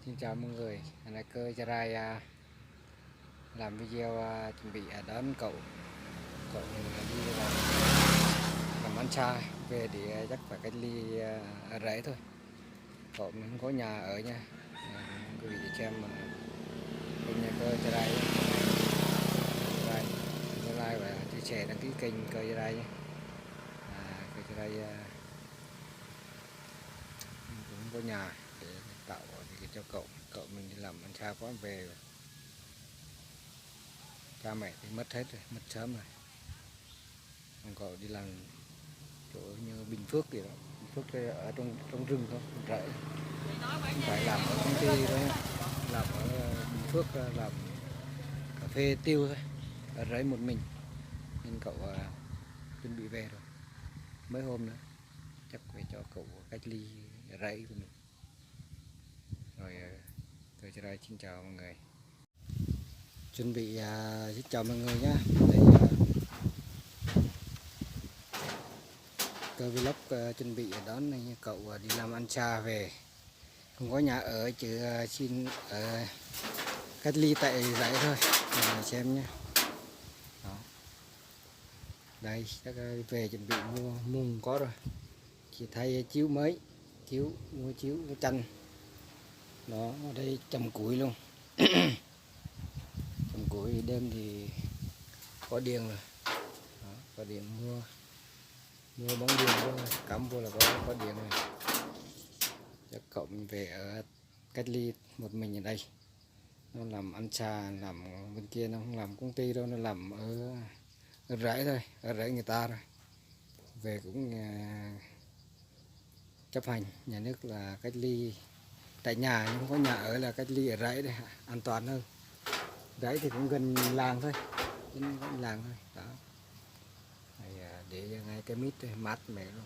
Xin chào mọi người, là cơ Gia Rai làm video chuẩn bị đón cậu cậu đi làm ăn xa về để chắc phải cách ly ở rẫy thôi. Cậu mình không có nhà ở nha. Quý vị xem kênh nhà cơ Gia Rai, like và chia sẻ đăng ký kênh cơ Gia Rai nhé. Cơ Gia Rai cũng không có nhà để tạo thì cho cậu mình đi làm ăn xa quá về. Cha mẹ thì mất hết rồi, mất sớm rồi. Còn cậu đi làm chỗ như Bình Phước gì đó, Bình Phước ở trong rừng thôi, rẫy, không phải làm ở công ty đâu nha. Làm ở Bình Phước làm cà phê tiêu thôi, ở rẫy một mình, nên cậu chuẩn bị về rồi. Mấy hôm nữa chắc phải cho cậu cách ly ở rẫy của mình. Rồi tôi sẽ đây xin chào mọi người, chuẩn bị xin chào mọi người nhé. Cơ vlog chuẩn bị đón cậu đi làm ăn xa về, không có nhà ở chứ xin ở cách ly tại rẫy thôi. Mình xem nhé. Đó. Đây chắc về chuẩn bị mua mùng có rồi, chỉ thay chiếu mới, mua chiếu mua chanh. Đó, ở đây trồng củi luôn. Trồng củi đêm thì có điện rồi. Đó, có điện mua bóng điện luôn, cắm vô là có điện rồi. Chắc cậu mình về ở cách ly một mình ở đây. Nó làm ăn xa, làm bên kia nó không làm công ty đâu, nó làm ở rẫy thôi, ở rẫy người ta rồi. Về cũng chấp hành nhà nước là cách ly tại nhà, nhưng không có nhà ở là cách ly ở rẫy đây an toàn hơn. Rẫy thì cũng gần làng thôi, gần làng thôi. Đó. Để ngay cái mít đây, mát mẻ luôn.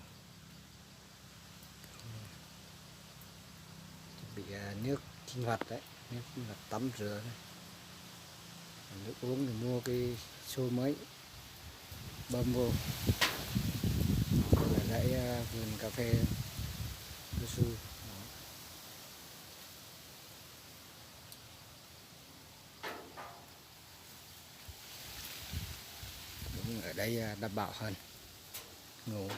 Chuẩn bị nước sinh hoạt đấy, nước sinh hoạt tắm rửa đấy. Nước uống thì mua cái xô mới bơm vô. Là rẫy vườn cà phê cao su. Đúng, ở đây đảm bảo hơn ngủ.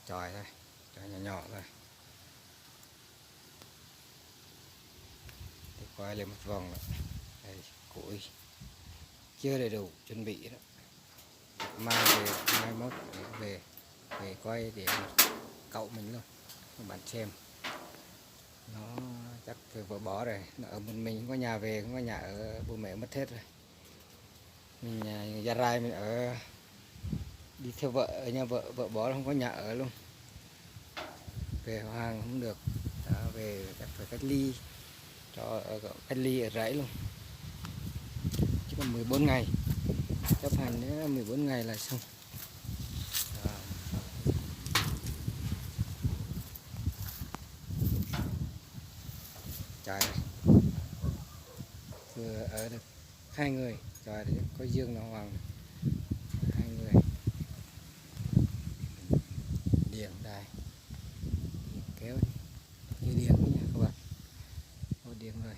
Chòi thôi, chòi nhỏ nhỏ thôi. Thì quay lên một vòng nữa. Đây, củi chưa đầy đủ chuẩn bị đó. Mai mốt về quay để cậu mình luôn, các bạn xem. Nó chắc vừa bỏ rồi, nó ở một mình, không có nhà về, không có nhà ở, bố mẹ mất hết rồi. Mình Gia Rai mình ở đi theo vợ ở nhà vợ bỏ, không có nhà ở luôn. Về Hoàng không được. Đó, về chắc phải cách ly, cách ly ở rẫy luôn. Chỉ còn 14 ngày, chấp hành nữa 14 ngày là xong. Đó. Trời này, vừa ở được 2 người, trời đấy, có Dương nó Hoàng, 2 người. Điện đây, kéo như điện nha các bạn, có điện rồi.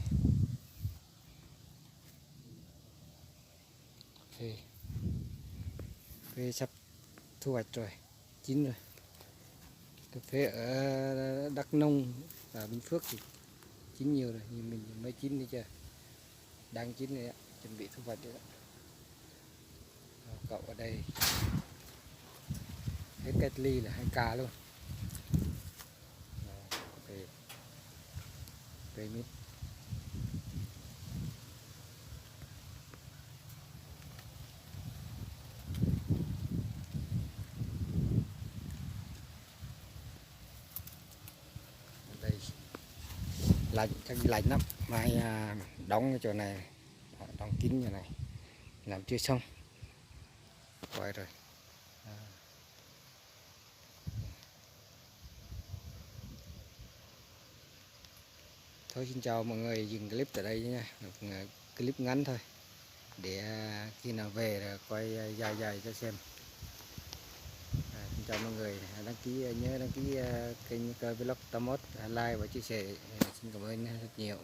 Phê sắp thu hoạch rồi, chín rồi. Cà phê ở Đắk Nông và Bình Phước thì chín nhiều rồi, nhưng mình mới chín đi chưa, đang chín rồi, chuẩn bị thu hoạch đấy. Cậu ở đây hết cách ly là 2 ca luôn. Cây mít. Đây lạnh, chắc lạnh lắm. Mai đóng cái chỗ này, đóng kín như này, làm chưa xong, quay rồi. Thôi xin chào mọi người, dừng clip tại đây nha, clip ngắn thôi, để khi nào về là quay dài dài cho xem. Xin chào mọi người, đăng ký nhớ đăng ký kênh Vlog Tamot, like và chia sẻ. Xin cảm ơn rất nhiều.